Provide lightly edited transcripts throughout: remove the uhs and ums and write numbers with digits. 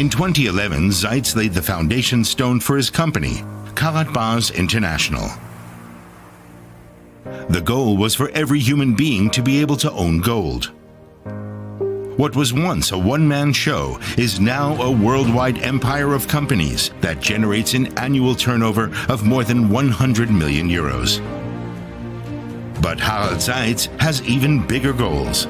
In 2011, Zeitz laid the foundation stone for his company, Karatbars International. The goal was for every human being to be able to own gold. What was once a one-man show is now a worldwide empire of companies that generates an annual turnover of more than 100 million euros. But Harald Zeitz has even bigger goals.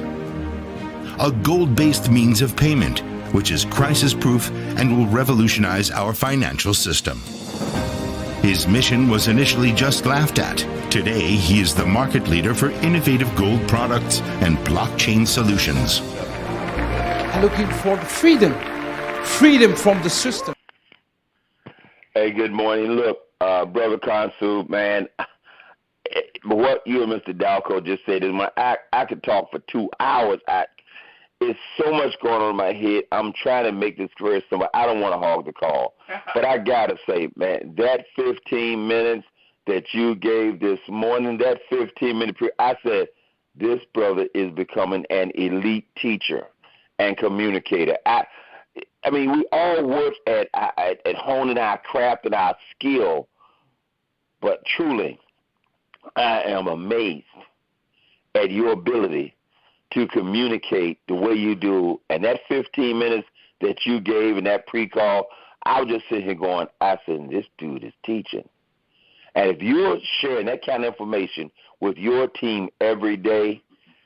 A gold-based means of payment, which is crisis-proof and will revolutionize our financial system. His mission was initially just laughed at. Today, he is the market leader for innovative gold products and blockchain solutions. Looking for freedom from the system. Hey, good morning. Look, Brother Consul, man, what you and Mr. Dalco just said is I could talk for 2 hours. It's so much going on in my head. I'm trying to make this very simple. I don't want to hog the call. But I got to say, man, that 15 minutes that you gave this morning, that 15-minute period, I said, this brother is becoming an elite teacher and communicator. I mean, we all work at honing our craft and our skill, but truly, I am amazed at your ability to communicate the way you do. And that 15 minutes that you gave in that pre-call, I was just sitting here going, I said, this dude is teaching. And if you're sharing that kind of information with your team every day,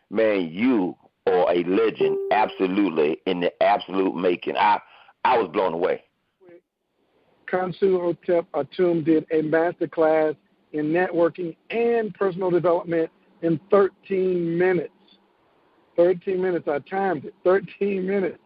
man, you are a legend, absolutely, in the absolute making. I was blown away. Consul Hotep Atum did a master class in networking and personal development in 13 minutes. 13 minutes, I timed it, 13 minutes.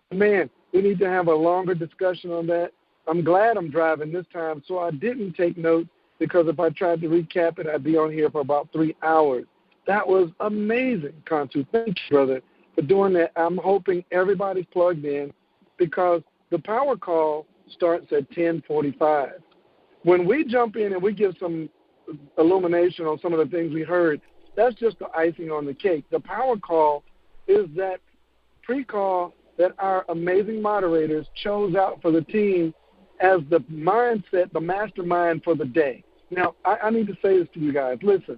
Man, we need to have a longer discussion on that. I'm glad I'm driving this time, so I didn't take notes, because if I tried to recap it, I'd be on here for about 3 hours. That was amazing, Consul. Thank you, brother, for doing that. I'm hoping everybody's plugged in, because the power call starts at 10:45. When we jump in and we give some illumination on some of the things we heard, that's just the icing on the cake. The power call is that pre-call that our amazing moderators chose out for the team as the mindset, the mastermind for the day. Now, I need to say this to you guys. Listen,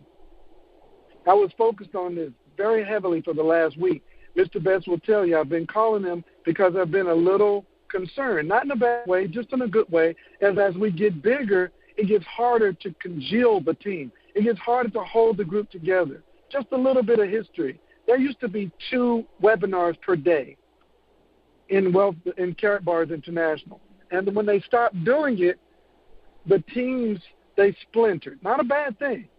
I was focused on this very heavily for the last week. Mr. Betts will tell you I've been calling him because I've been a little concerned, not in a bad way, just in a good way, as we get bigger, it gets harder to congeal the team. It gets harder to hold the group together. Just a little bit of history. There used to be 2 webinars per day in Karatbars International. And when they stopped doing it, the teams, they splintered. Not a bad thing.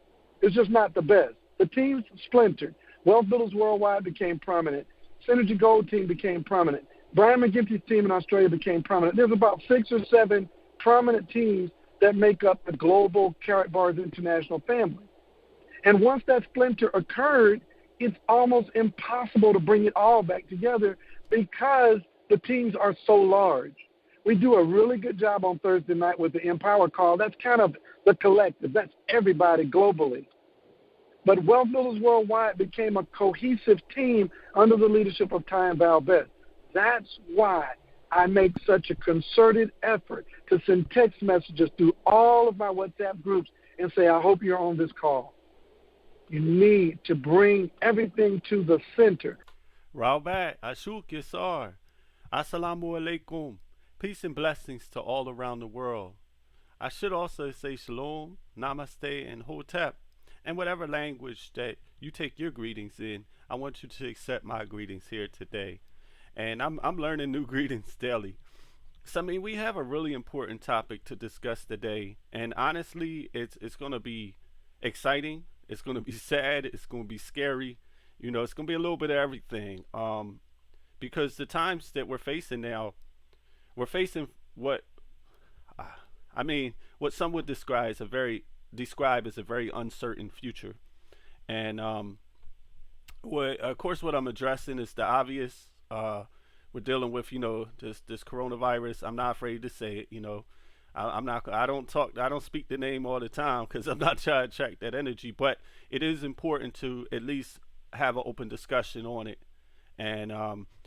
It's just not the best. The teams splintered. Wealth Builders Worldwide became prominent. Synergy Gold team became prominent. Brian McGinty's team in Australia became prominent. There's about 6 or 7 prominent teams that make up the global Karatbars International family. And once that splinter occurred, it's almost impossible to bring it all back together because the teams are so large. We do a really good job on Thursday night with the Empower call. That's kind of the collective. That's everybody globally. But Wealth Builders Worldwide became a cohesive team under the leadership of Ty and Valdez. That's why I make such a concerted effort to send text messages through all of my WhatsApp groups and say, I hope you're on this call. You need to bring everything to the center. Raobat, Ashuk Yasar, Assalamu alaikum. Peace and blessings to all around the world. I should also say shalom, namaste, and hotep. And whatever language that you take your greetings in, I want you to accept my greetings here today. And I'm learning new greetings daily. So, I mean, we have a really important topic to discuss today. And honestly, it's going to be exciting. It's going to be sad. It's going to be scary. You know, it's going to be a little bit of everything. Because the times that we're facing now, we're facing what some would describe as a very uncertain future. And of course, what I'm addressing is the obvious. We're dealing with, this coronavirus. I'm not afraid to say it. I don't speak the name all the time because I'm not trying to attract that energy. But it is important to at least have an open discussion on it. And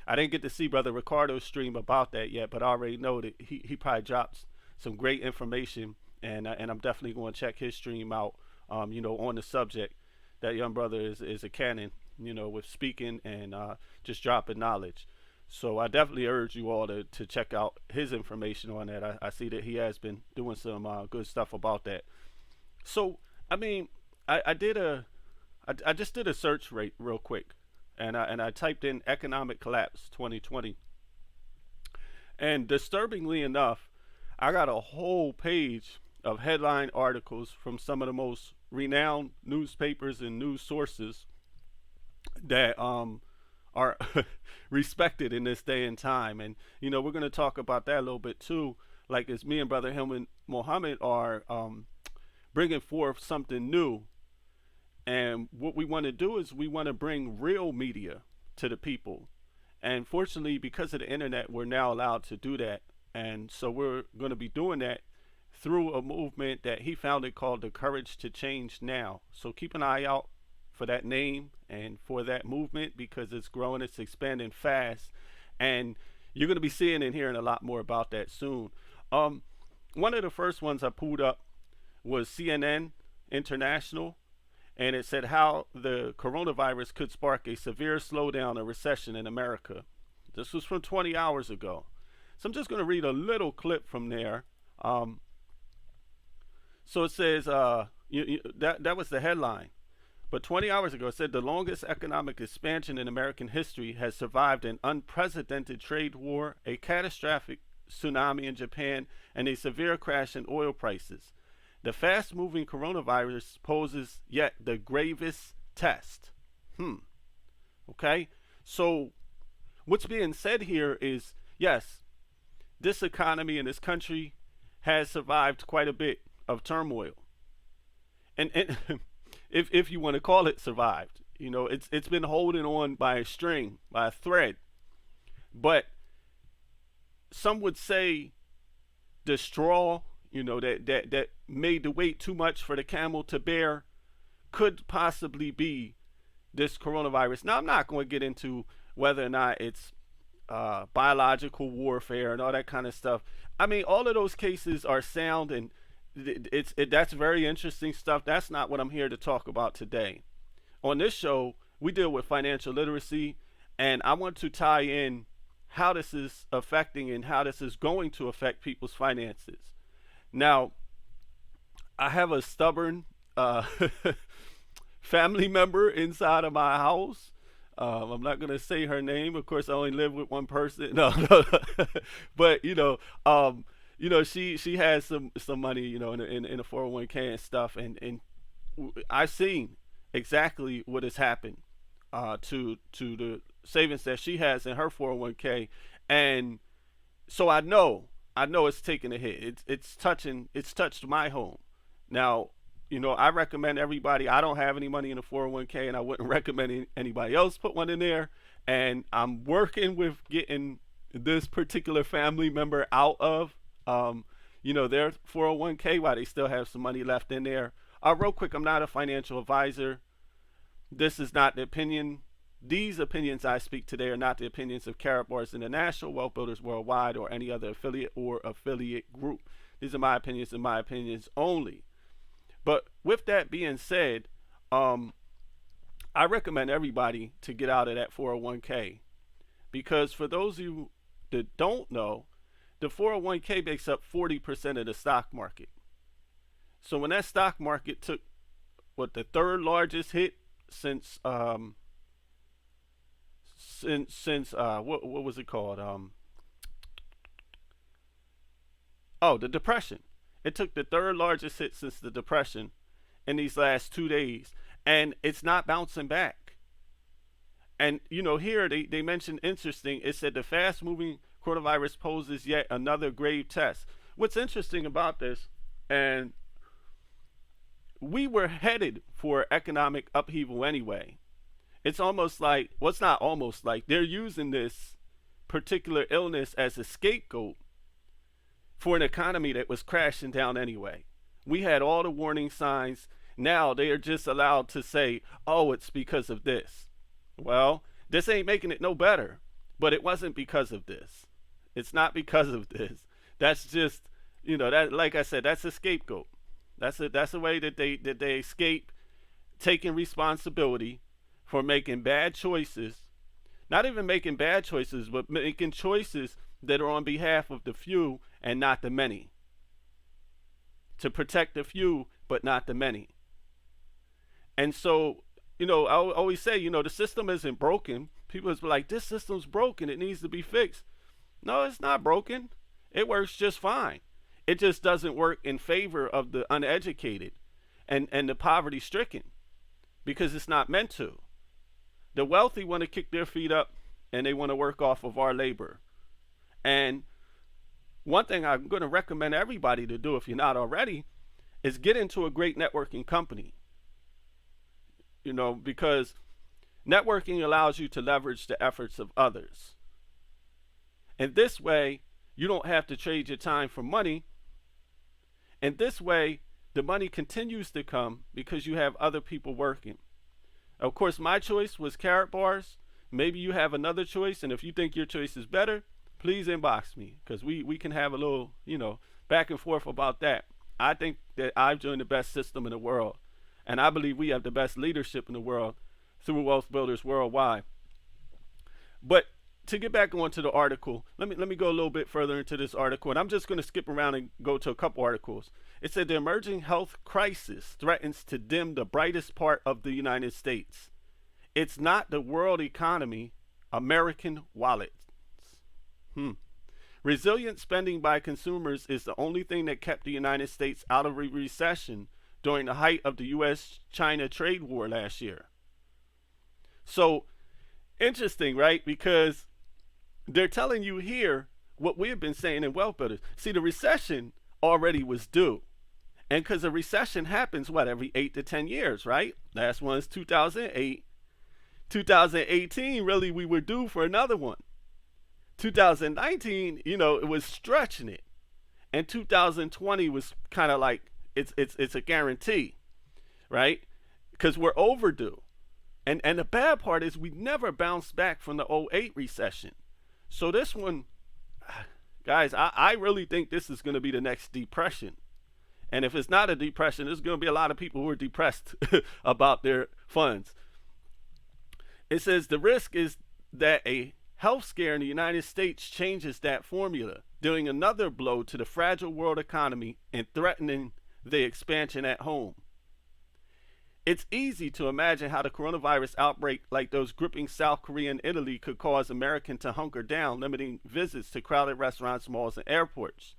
I didn't get to see Brother Ricardo's stream about that yet, but I already know that he probably drops some great information, and I'm definitely going to check his stream out, on the subject. That young brother is a cannon, with speaking and just dropping knowledge. So I definitely urge you all to check out his information on that. I see that he has been doing some good stuff about that. So, I mean, I just did a search rate real quick, and I typed in economic collapse 2020, and disturbingly enough, I got a whole page of headline articles from some of the most renowned newspapers and news sources that are respected in this day and time. And we're going to talk about that a little bit too, like as me and Brother Hillman Mohammed are bringing forth something new. And what we want to do is we want to bring real media to the people. And fortunately, because of the internet, we're now allowed to do that. And so we're going to be doing that through a movement that he founded called the Courage to Change Now. So keep an eye out for that name and for that movement, because it's growing, it's expanding fast, and you're going to be seeing and hearing a lot more about that soon. One of the first ones I pulled up was CNN International, and it said how the coronavirus could spark a severe slowdown, a recession in America. This was from 20 hours ago. So I'm just going to read a little clip from there. So it says, that was the headline. But 20 hours ago, it said the longest economic expansion in American history has survived an unprecedented trade war, a catastrophic tsunami in Japan, and a severe crash in oil prices. The fast-moving coronavirus poses yet the gravest test. Okay? So what's being said here is, yes, this economy in this country has survived quite a bit of turmoil. And if you want to call it survived, it's been holding on by a string, by a thread. But some would say the straw, that made the weight too much for the camel to bear could possibly be this coronavirus. Now, I'm not going to get into whether or not it's biological warfare and all that kind of stuff. I mean, all of those cases are sound, and that's very interesting stuff. That's not what I'm here to talk about today. On this show, we deal with financial literacy, and I want to tie in how this is affecting and how this is going to affect people's finances. Now, I have a stubborn family member inside of my house. I'm not going to say her name. Of course, I only live with one person. No. But, she has some money, in a 401k and stuff. And I've seen exactly what has happened to the savings that she has in her 401k. And so I know it's taking a hit. It's touched my home. Now, I recommend everybody, I don't have any money in a 401k, and I wouldn't recommend anybody else put one in there. And I'm working with getting this particular family member out of, their 401k while they still have some money left in there. Real quick, I'm not a financial advisor. This is not the opinion. These opinions I speak today are not the opinions of Karatbars International, Wealth Builders Worldwide, or any other affiliate or affiliate group. These are my opinions and my opinions only. But with that being said, I recommend everybody to get out of that 401k, because for those of you that don't know, the 401k makes up 40% of the stock market. So when that stock market took the third largest hit since what was it called? The Depression. It took the third largest hit since the Depression in these last 2 days, and it's not bouncing back. And here they mentioned interesting. It said the fast-moving coronavirus poses yet another grave test. What's interesting about this, and we were headed for economic upheaval anyway. It's almost like, it's not almost like, they're using this particular illness as a scapegoat for an economy that was crashing down anyway. We had all the warning signs. Now they are just allowed to say, it's because of this. Well, this ain't making it no better. But it wasn't because of this. It's not because of this. That's just, that, like I said, that's a scapegoat. That's a way that they escape taking responsibility for making bad choices. Not even making bad choices, but making choices that are on behalf of the few and not the many. To protect the few, but not the many. And so, I always say, the system isn't broken. People is like, this system's broken. It needs to be fixed. No, it's not broken. It works just fine. It just doesn't work in favor of the uneducated and the poverty stricken because it's not meant to. The wealthy want to kick their feet up and they want to work off of our labor. And one thing I'm going to recommend everybody to do, if you're not already, is get into a great networking company. Because networking allows you to leverage the efforts of others. And this way, you don't have to trade your time for money. And this way, the money continues to come because you have other people working. Of course, my choice was carrot bars. Maybe you have another choice, and if you think your choice is better, please inbox me because we can have a little, back and forth about that. I think that I've joined the best system in the world, and I believe we have the best leadership in the world through Wealth Builders Worldwide. But to get back onto the article, let me go a little bit further into this article, and I'm just going to skip around and go to a couple articles. It said the emerging health crisis threatens to dim the brightest part of the United States. It's not the world economy, American wallets. Resilient spending by consumers is the only thing that kept the United States out of a recession during the height of the U.S.-China trade war last year. So, interesting, right? Because they're telling you here what we have been saying in Wealth Builders. See, the recession already was due. And because a recession happens, every 8 to 10 years, right? Last one is 2008. 2018, really, we were due for another one. 2019, it was stretching it. And 2020 was kind of like, it's a guarantee, right? Because we're overdue. And the bad part is we never bounced back from the 08 recession. So this one, guys, I really think this is going to be the next depression. And if it's not a depression, there's going to be a lot of people who are depressed about their funds. It says the risk is that a health scare in the United States changes that formula, dealing another blow to the fragile world economy and threatening the expansion at home. It's easy to imagine how the coronavirus outbreak, like those gripping South Korea and Italy, could cause Americans to hunker down, limiting visits to crowded restaurants, malls, and airports.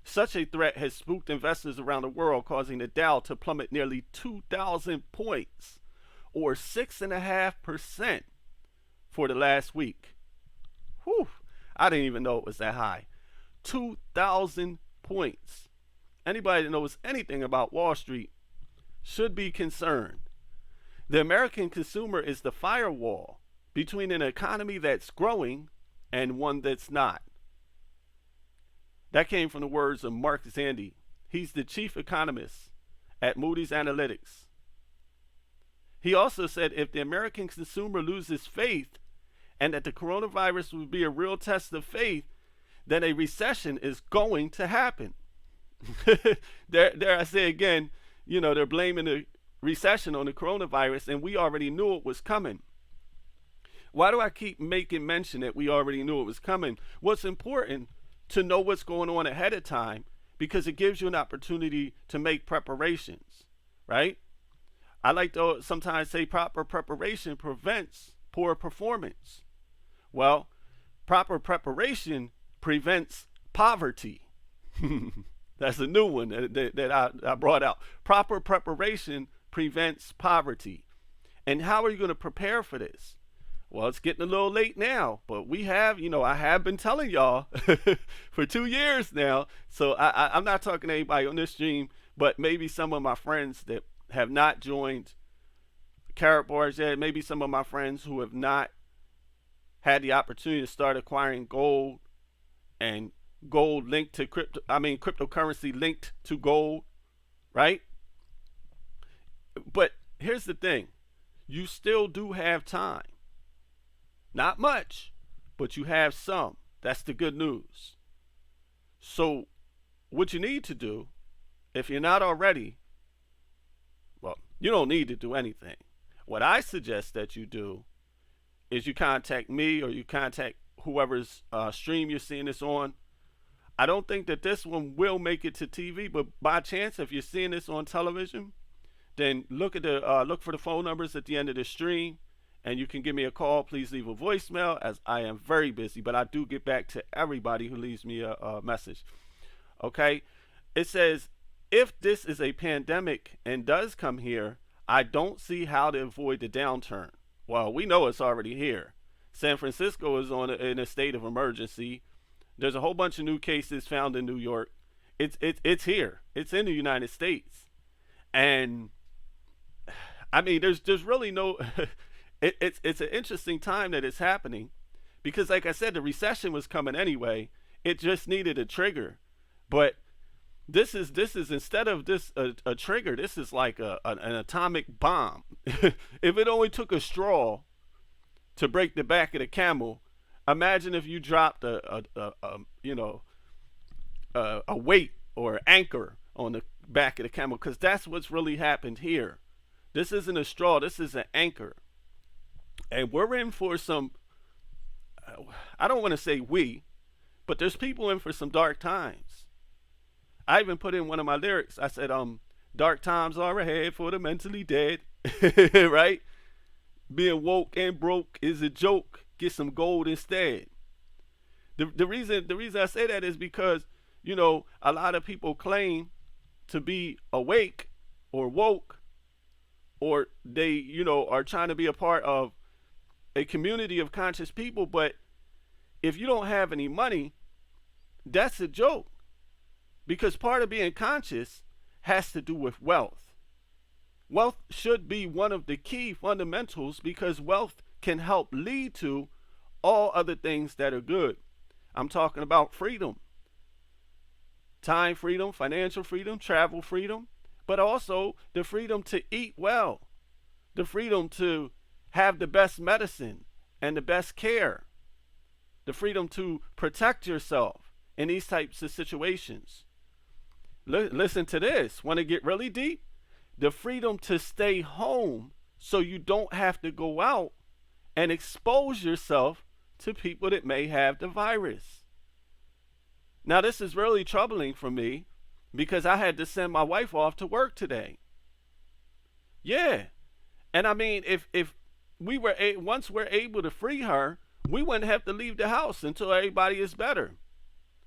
Such a threat has spooked investors around the world, causing the Dow to plummet nearly 2,000 points, or 6.5% for the last week. Whew, I didn't even know it was that high. 2,000 points. Anybody that knows anything about Wall Street should be concerned. The American consumer is the firewall between an economy that's growing and one that's not. That came from the words of Mark Zandi. He's the chief economist at Moody's Analytics. He also said if the American consumer loses faith and that the coronavirus will be a real test of faith, then a recession is going to happen. There I say again, they're blaming the recession on the coronavirus, and we already knew it was coming. Why do I keep making mention that we already knew it was coming? What's important to know what's going on ahead of time, because it gives you an opportunity to make preparations, right? I like to sometimes say proper preparation prevents poor performance. Well, proper preparation prevents poverty. That's a new one that I brought out. Proper preparation prevents poverty. And how are you going to prepare for this? Well, it's getting a little late now, but we have, I have been telling y'all for 2 years now. So I'm not talking to anybody on this stream, but maybe some of my friends that have not joined Carrot Bars yet, maybe some of my friends who have not had the opportunity to start acquiring gold and gold linked to cryptocurrency linked to gold, right? But here's the thing. You still do have time. Not much, but you have some. That's the good news. So what you need to do, if you're not already, well, you don't need to do anything. What I suggest that you do is you contact me or you contact whoever's stream you're seeing this on. I don't think that this one will make it to TV, but by chance, if you're seeing this on television, then look for the phone numbers at the end of the stream, and you can give me a call. Please leave a voicemail, as I am very busy, but I do get back to everybody who leaves me a message. Okay, it says, if this is a pandemic and does come here, I don't see how to avoid the downturn. Well, we know it's already here. San Francisco is in a state of emergency. There's a whole bunch of new cases found in New York. It's here. It's in the United States, and I mean, there's really no. It's an interesting time that it's happening, because, like I said, the recession was coming anyway. It just needed a trigger, but this is instead of this a trigger, this is like an atomic bomb. If it only took a straw to break the back of the camel, imagine if you dropped a weight or anchor on the back of the camel, because that's what's really happened here. This isn't a straw, this is an anchor. And we're in for some, I don't want to say we, but there's people in for some dark times. I even put in one of my lyrics. I said, dark times are ahead for the mentally dead, right? Being woke and broke is a joke. Get some gold instead. The reason I say that is because, you know, a lot of people claim to be awake or woke, or they, you know, are trying to be a part of a community of conscious people, but if you don't have any money, that's a joke. Because part of being conscious has to do with wealth. Wealth should be one of the key fundamentals, because wealth can help lead to all other things that are good. I'm talking about freedom. Time freedom, financial freedom, travel freedom, but also the freedom to eat well, the freedom to have the best medicine and the best care, the freedom to protect yourself in these types of situations. Listen to this. Want to get really deep? The freedom to stay home so you don't have to go out and expose yourself to people that may have the virus. Now, this is really troubling for me, because I had to send my wife off to work today. Yeah. And I mean, if we were once we're able to free her, we wouldn't have to leave the house until everybody is better.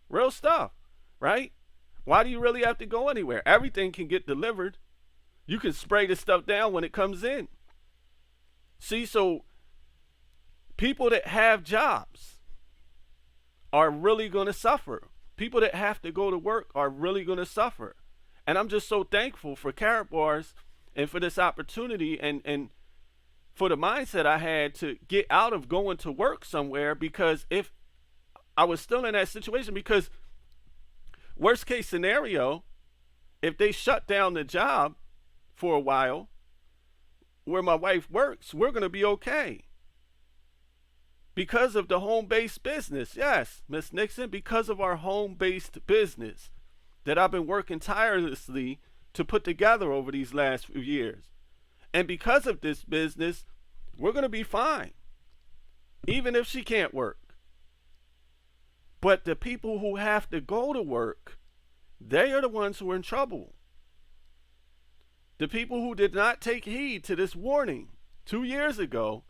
Real stuff, right? Why do you really have to go anywhere? Everything can get delivered. You can spray the stuff down when it comes in. See, so people that have jobs are really going to suffer. People that have to go to work are really going to suffer. And I'm just so thankful for Carrot Bars and for this opportunity, and for the mindset I had to get out of going to work somewhere, because if I was still in that situation, because worst case scenario, if they shut down the job for a while where my wife works, we're going to be okay. Because of the home-based business. Yes, Miss Nixon, because of our home-based business that I've been working tirelessly to put together over these last few years. And because of this business, we're going to be fine, even if she can't work. But the people who have to go to work, they are the ones who are in trouble. The people who did not take heed to this warning 2 years ago,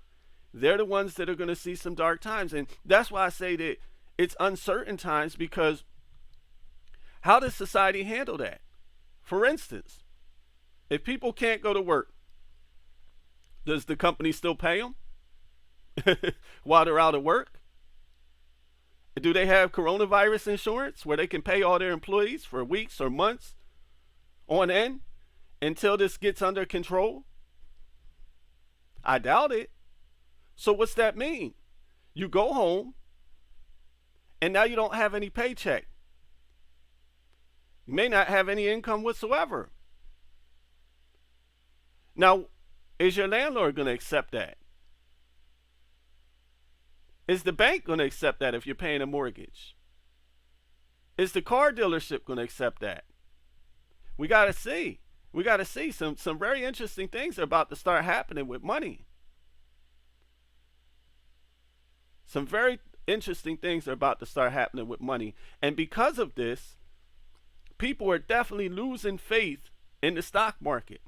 they're the ones that are going to see some dark times. And that's why I say that it's uncertain times, because how does society handle that? For instance, if people can't go to work, does the company still pay them while they're out of work? Do they have coronavirus insurance where they can pay all their employees for weeks or months on end until this gets under control? I doubt it. So what's that mean? You go home and now you don't have any paycheck. You may not have any income whatsoever. Now, is your landlord going to accept that? Is the bank going to accept that if you're paying a mortgage? Is the car dealership going to accept that? We got to see. We got to see some very interesting things are about to start happening with money. Some very interesting things are about to start happening with money. And because of this, people are definitely losing faith in the stock market.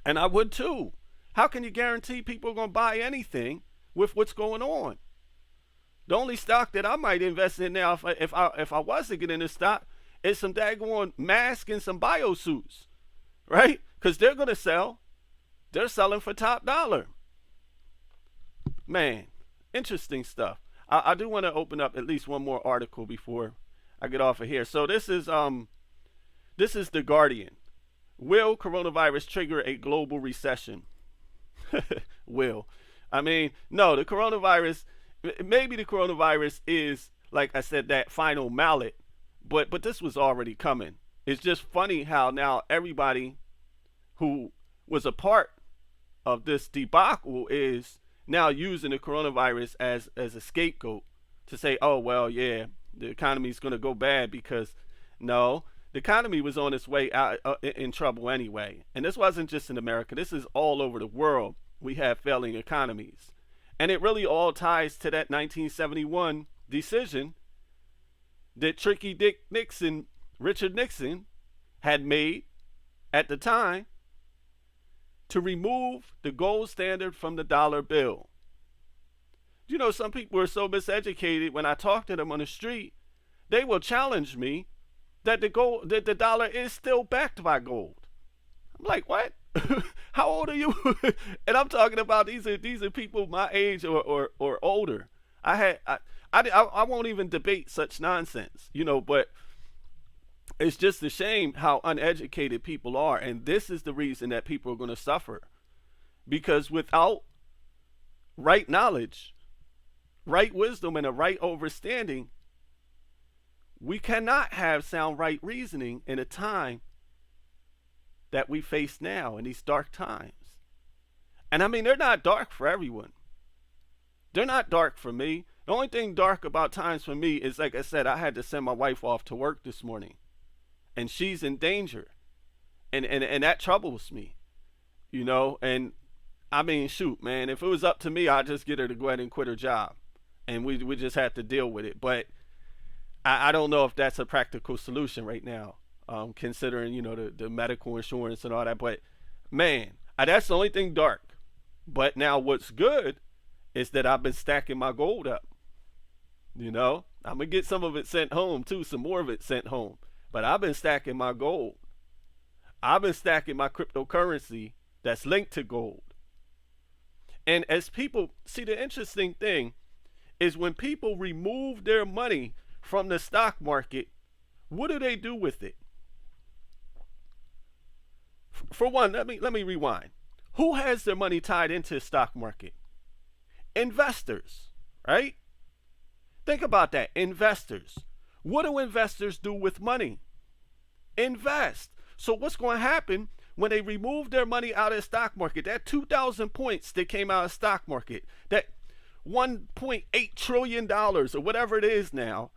And I would too. How can you guarantee people are going to buy anything with what's going on? The only stock that I might invest in now, if I was to get in this stock, is some daggone masks and some biosuits, right? Because they're going to sell. They're selling for top dollar. Man, interesting stuff. I do want to open up at least one more article before I get off of here. So this is The Guardian. Will coronavirus trigger a global recession? Will. I mean, no, the coronavirus, maybe the coronavirus is, like I said, that final mallet, but this was already coming. It's just funny how now everybody who was a part of this debacle is now using the coronavirus as a scapegoat to say, oh, well, yeah, the economy is going to go bad because, no, the economy was on its way out in trouble anyway. And this wasn't just in America. This is all over the world. We have failing economies. And it really all ties to that 1971 decision that Tricky Dick Nixon, Richard Nixon, had made at the time to remove the gold standard from the dollar bill. You know, some people are so miseducated. When I talk to them on the street, they will challenge me that the dollar is still backed by gold. I'm like, what? How old are you? And I'm talking about these are people my age or older. I won't even debate such nonsense, you know, but it's just a shame how uneducated people are. And this is the reason that people are going to suffer. Because without right knowledge, right wisdom, and a right understanding, we cannot have sound right reasoning in a time that we face now in these dark times. And I mean, they're not dark for everyone. They're not dark for me. The only thing dark about times for me is, like I said, I had to send my wife off to work this morning. And she's in danger. And that troubles me. You know, and I mean, shoot, man, if it was up to me, I'd just get her to go ahead and quit her job. And we just have to deal with it. But I don't know if that's a practical solution right now, considering, you know, the medical insurance and all that. But, man, that's the only thing dark. But now what's good is that I've been stacking my gold up. You know, I'm going to get some of it sent home, too, some more of it sent home. But I've been stacking my gold. I've been stacking my cryptocurrency that's linked to gold. And as people see, the interesting thing is when people remove their money from the stock market, what do they do with it? For one, let me rewind. Who has their money tied into the stock market? Investors, right? Think about that. Investors. What do investors do with money? Invest. So what's going to happen when they remove their money out of the stock market? That 2,000 points that came out of the stock market, that $1.8 trillion or whatever it is now,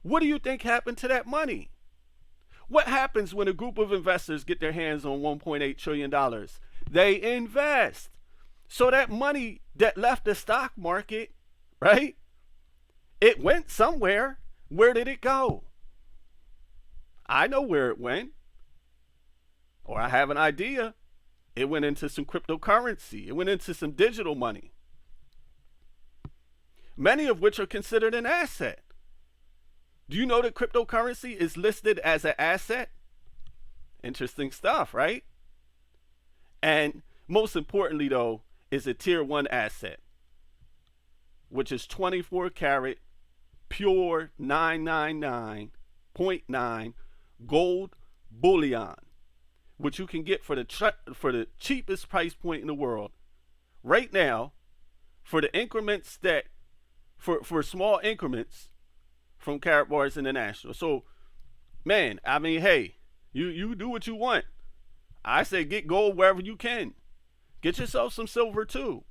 what do you think happened to that money? What happens when a group of investors get their hands on $1.8 trillion? They invest. So that money that left the stock market, right? It went somewhere. Where did it go? I know where it went. Or I have an idea. It went into some cryptocurrency. It went into some digital money. Many of which are considered an asset. Do you know that cryptocurrency is listed as an asset? Interesting stuff, right? And most importantly, though, is a tier 1 asset, which is 24 karat pure 999.9 gold bullion, which you can get for the cheapest price point in the world right now, for the increments that for small increments from Carat Bars International. So, man, I mean, hey, you do what you want. I say get gold wherever you can. Get yourself some silver too.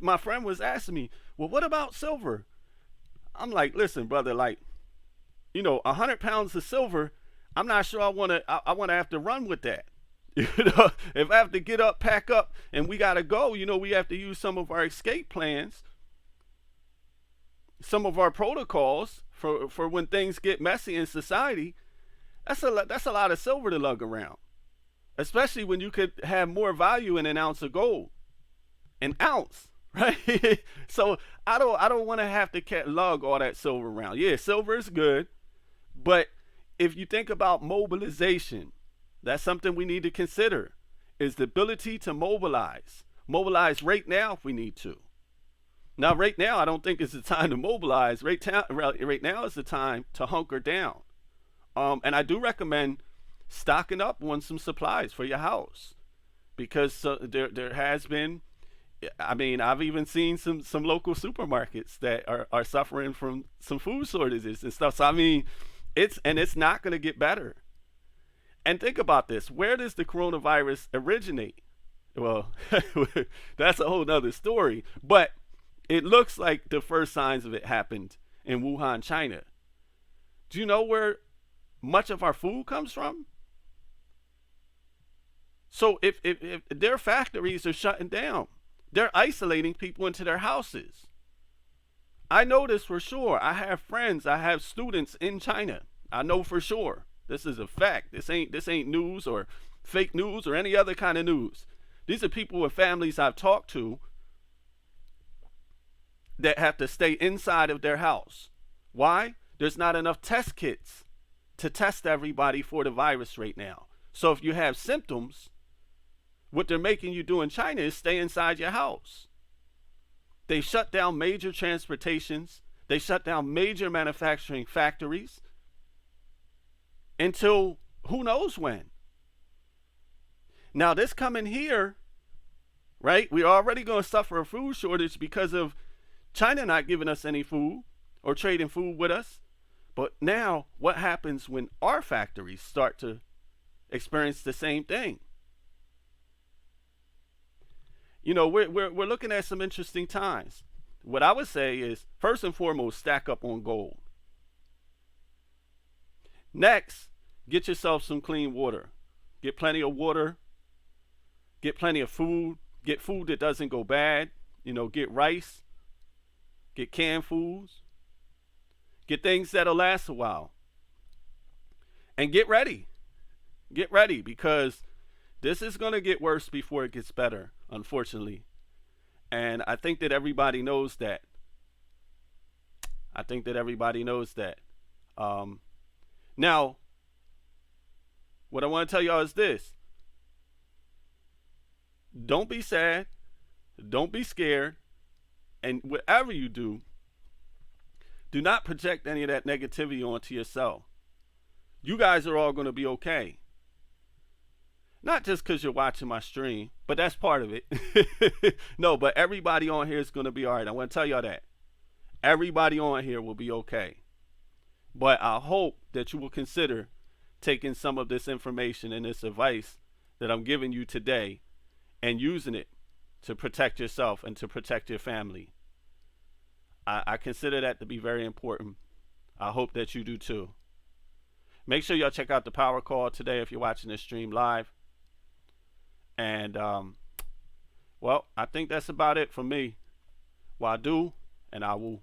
My friend was asking me, well, what about silver? I'm like, listen, brother, like, 100 pounds of silver, I'm not sure I want to have to run with that. If I have to get up, pack up, and we got to go, we have to use some of our escape plans, some of our protocols for when things get messy in society. That's a lot of silver to lug around, especially when you could have more value in an ounce of gold. An ounce, right? So I don't want to have to lug all that silver around. Yeah, silver is good, but if you think about mobilization, that's something we need to consider, is the ability to mobilize right now if we need to. Now, right now, I don't think it's the time to mobilize. Right now is the time to hunker down. And I do recommend stocking up on some supplies for your house, because there has been, I mean, I've even seen some local supermarkets that are suffering from some food shortages and stuff. So I mean, it's not going to get better. And think about this: where does the coronavirus originate? Well, that's a whole nother story. But it looks like the first signs of it happened in Wuhan, China. Do you know where much of our food comes from? So if their factories are shutting down, they're isolating people into their houses. I know this for sure. I have friends, I have students in China. I know for sure. This is a fact. This ain't news or fake news or any other kind of news. These are people with families I've talked to that have to stay inside of their house. Why? There's not enough test kits to test everybody for the virus right now. So if you have symptoms, what they're making you do in China is stay inside your house. They shut down major transportations. They shut down major manufacturing factories until who knows when. Now this coming here, right? We're already going to suffer a food shortage because of China not giving us any food or trading food with us. But now what happens when our factories start to experience the same thing? We're looking at some interesting times. What I would say is, first and foremost, stack up on gold. Next, get yourself some clean water. Get plenty of water. Get plenty of food. Get food that doesn't go bad. Get rice. Get canned foods. Get things that'll last a while. And get ready. Get ready, because this is going to get worse before it gets better, unfortunately. And I think that everybody knows that. Now, what I want to tell y'all is this. Don't be sad. Don't be scared. And whatever you do not project any of that negativity onto yourself. You guys are all going to be okay. Not just because you're watching my stream, but that's part of it. No, but everybody on here is going to be all right. I want to tell y'all that. Everybody on here will be okay. But I hope that you will consider taking some of this information and this advice that I'm giving you today and using it to protect yourself and to protect your family. I consider that to be very important. I hope that you do too. Make sure y'all check out the power call today if you're watching this stream live. And, well, I think that's about it for me. Wadu, and I will.